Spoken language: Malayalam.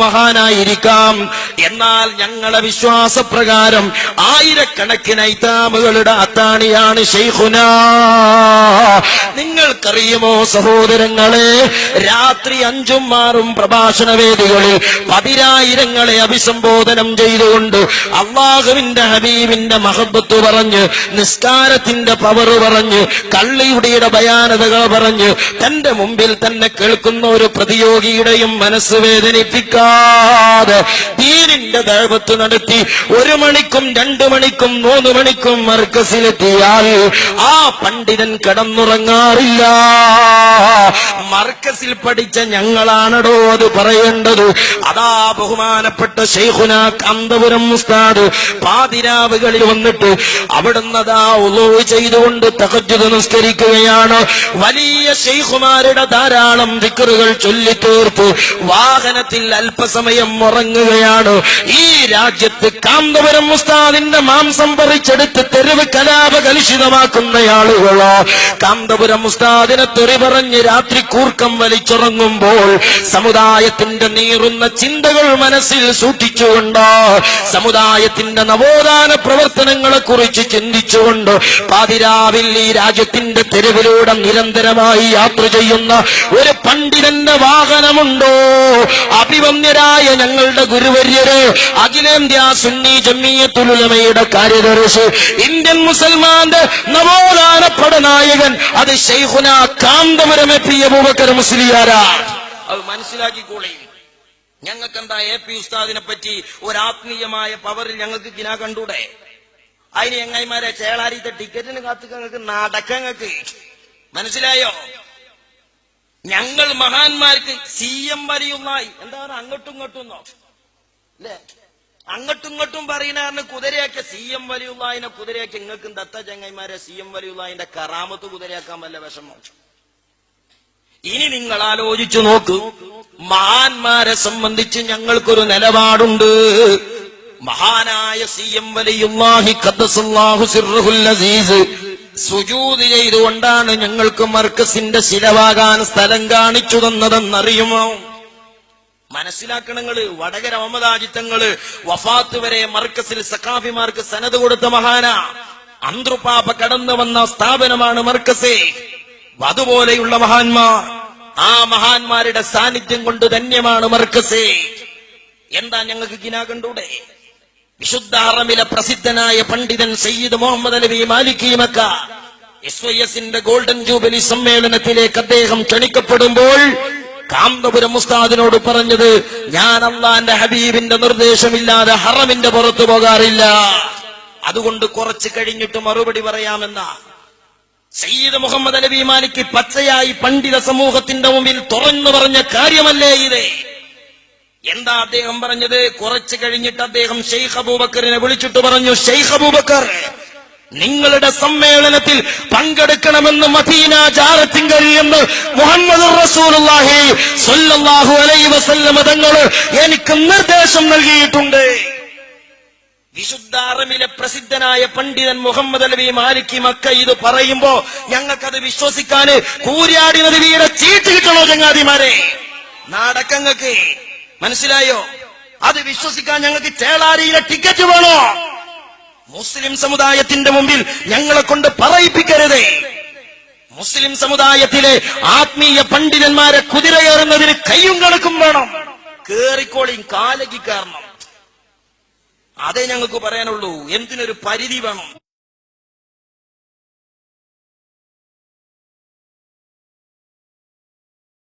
മഹാനായിരിക്കാം, എന്നാൽ ഞങ്ങളെ വിശ്വാസപ്രകാരം ആയിരക്കണക്കിന് ഐതാമുകളുടെ അത്താണിയാണ് ശൈഖുനാ. നിങ്ങൾക്കറിയുമോ സഹോദരങ്ങളെ, രാത്രി 5ഉം 6ഉം പ്രഭാഷണ വേദികളിൽ 10,000ങ്ങളെ അഭിസംബോധനം ചെയ്തുകൊണ്ട് അല്ലാഹുവിന്റെ ഹബീബിന്റെ മഹബത്ത് പറഞ്ഞ്, നിസ്കാരത്തിന്റെ പവർ പറഞ്ഞ്, കള്ളിയുടെ ഭയാനതകൾ പറഞ്ഞ്, തന്റെ മുമ്പിൽ തന്നെ കേൾക്കുന്ന ഒരു പ്രതിയോഗിയുടെയും മനസ്സ് വേദനിപ്പിക്കാതെ ദീനിന്റെ ദഅവത്ത് നടത്തി 1 മണിക്കും 2 മണിക്കും 3 മണിക്കും മർക്കസിലെത്തിയാൽ ആ പണ്ഡിതൻ കിടന്നുറങ്ങാറില്ല. മർക്കസിൽ പഠിച്ച ഞങ്ങളാണടോ അത് പറയേണ്ടത്. അതാ ബഹുമാനപ്പെട്ട ശൈഖുനാ കാന്തപുരം ഉസ്താദ് പാതിരാവുകളിൽ വന്നിട്ട് അവിടുന്ന് അതാ ഉളൂ ചെയ്തുകൊണ്ട് തഹജ്ജുദ് നിസ്കരിക്കുകയാണ്. വലിയ ശൈഖുമാരുടെ ധാരാളം ദിക്റുകൾ ചൊല്ലിത്തീർത്ത് വാഹനത്തിൽ അല്പസമയം ഉറങ്ങുകയാണ്. ഈ രാജ്യത്ത് കാന്തപുരം ഉസ്താദിന്റെ മാംസം പറിച്ചെടുത്ത് തെരുവ് കലാപ കലുഷിതമാക്കുന്ന ആളുകളോ കാന്തപുരം ഉസ്താദിനെ തെറി പറഞ്ഞ് രാത്രി കൂർക്കം വലിച്ചുറങ്ങുമ്പോൾ സമുദായത്തിന്റെ നീറുന്ന ചിന്തകൾ മനസ്സിൽ സൂക്ഷിച്ചുകൊണ്ട്, സമുദായത്തിന്റെ നവോത്ഥാന പ്രവർത്തനങ്ങളെ കുറിച്ച് ചിന്തിച്ചുകൊണ്ട് പാതിരാവിൽ ഈ രാജ്യത്തിന്റെ തെരുവിലൂടെ നിരന്തരമായി യാത്ര ചെയ്യുന്ന ഒരു പണ്ഡിതന്റെ വാഹനമുണ്ടോ? അഭിവന്യരായ ഞങ്ങളുടെ ഗുരുവര്യര്, അഖിലേന്ത്യാ സുന്നി ജമിയത്തുൽ ഉലമയുടെ കാര്യദർശി, ഇന്ത്യൻ മുസൽമാന്റെ നവോത്ഥാന പടനായകൻ, അത് ശൈഖുനാ കാന്തപുരം എ.പി. അബൂബക്കർ മുസ്ലിയാരാ. അത് മനസ്സിലാക്കിക്കോളേ. ഞങ്ങൾക്കെന്താ എ.പി. ഉസ്താദിനെ പറ്റി ഒരു ആത്മീയമായ പവറിൽ ഞങ്ങൾക്ക് കിനാ കണ്ടൂടെ? അതിന് എങ്ങായിമാരെ ചേളാരിത്തെ ടിക്കറ്റിന് കാത്തുങ്ങൾക്ക് നടക്കങ്ങൾക്ക് മനസ്സിലായോ? ഞങ്ങൾ മഹാന്മാർക്ക് CM വലിയുള്ളായി എന്താണ് അങ്ങോട്ടും ഇങ്ങോട്ടും അല്ലേ? അങ്ങോട്ടും ഇങ്ങോട്ടും പറയുന്ന കുതിരയാക്കിയ CM വലിയുള്ളാഹിനെ കുതിരയാക്കി നിങ്ങൾക്കും ദത്ത ചങ്ങായിമാരെ CM വലിയുള്ളാഹിന്റെ കറാമത്ത് കുതിരയാക്കാൻ വല്ല വിഷമോ? ഇനി നിങ്ങൾ ആലോചിച്ചു നോക്കൂ, മഹാന്മാരെ സംബന്ധിച്ച് ഞങ്ങൾക്കൊരു നിലപാടുണ്ട്. മഹാനായ CM വലിയുള്ളാഹി ഖദ്ദസല്ലാഹു സിർറുൽ അസീസ് സുജൂദ് ചെയ്തുകൊണ്ടാണ് ഞങ്ങൾക്ക് മർക്കസിന്റെ ശിലവാകാൻ സ്ഥലം കാണിച്ചു തന്നതെന്നറിയുമോ? മനസ്സിലാക്കണങ്ങള്. വടകര ഒമദാജിത്തങ്ങള് വഫാത്ത് വരെ മർക്കസിൽ സഖാഫിമാർക്ക് സനത് കൊടുത്ത മഹാന. അന്ത്രുപാപ കടന്നു വന്ന സ്ഥാപനമാണ് മർക്കസേ. അതുപോലെയുള്ള മഹാന്മാർ, ആ മഹാന്മാരുടെ സാന്നിധ്യം കൊണ്ട് ധന്യമാണ് മർക്കസേ. എന്താ ഞങ്ങൾക്ക് കിനാ കണ്ടൂടെ? വിശുദ്ധ ഹറമിലെ പ്രസിദ്ധനായ പണ്ഡിതൻ Sayyid Muhammad Alawi Maliki Mecca SYSന്റെ ഗോൾഡൻ ജൂബിലി സമ്മേളനത്തിലേക്ക് അദ്ദേഹം ക്ഷണിക്കപ്പെടുമ്പോൾ കാന്തപുരം ഉസ്താദിനോട് പറഞ്ഞത്, ഞാൻ അള്ളാന്റെ ഹബീബിന്റെ നിർദ്ദേശമില്ലാതെ ഹറമിന്റെ പുറത്തു പോകാറില്ല, അതുകൊണ്ട് കുറച്ച് കഴിഞ്ഞിട്ട് മറുപടി പറയാമെന്ന സയ്യിദ് മുഹമ്മദ് അലവി മാലിക്കി പച്ചയായി പണ്ഡിത സമൂഹത്തിന്റെ മുമ്പിൽ തുറന്നു പറഞ്ഞ കാര്യമല്ലേ ഇത്? എന്താ അദ്ദേഹം പറഞ്ഞത്? കുറച്ച് കഴിഞ്ഞിട്ട് അദ്ദേഹം ഷെയ്ഖ് അബൂബക്കറിനെ വിളിച്ചിട്ട് പറഞ്ഞു, ഷെയ്ഖ് അബൂബക്കർ, നിങ്ങളുടെ സമ്മേളനത്തിൽ പങ്കെടുക്കണമെന്ന് മദീന ജാറത്തിങ്കൽ എന്ന് മുഹമ്മദ് റസൂലുള്ളാഹി സ്വല്ലല്ലാഹു അലൈഹി വസല്ലം തങ്ങൾ എനിക്ക് നിർദ്ദേശം നൽകിയിട്ടുണ്ട്. വിശുദ്ധ അറബിലെ പ്രസിദ്ധനായ പണ്ഡിതൻ മുഹമ്മദ് അലവി മാലിക്കി മക്ക ഇത് പറയുമ്പോ ഞങ്ങൾക്കത് വിശ്വസിക്കാന് കൂരിയാടി നദിയുടെ ചീട്ട് കിട്ടണോ ചങ്ങാതിമാരെ? നാടക്കങ്ങൾക്ക് മനസ്സിലായോ? അത് വിശ്വസിക്കാൻ ഞങ്ങൾക്ക് ചേളാരിയിലെ ടിക്കറ്റ് വേണോ? മുസ്ലിം സമുദായത്തിന്റെ മുമ്പിൽ ഞങ്ങളെ കൊണ്ട് പറയിപ്പിക്കരുതേ. മുസ്ലിം സമുദായത്തിലെ ആത്മീയ പണ്ഡിതന്മാരെ കുതിരയേറുന്നതിന് കയ്യും കണക്കും വേണം. കേറിക്കോളിയും കാലകി കാരണം. അതേ ഞങ്ങൾക്ക് പറയാനുള്ളൂ. എന്തിനൊരു പരിധി വേണം.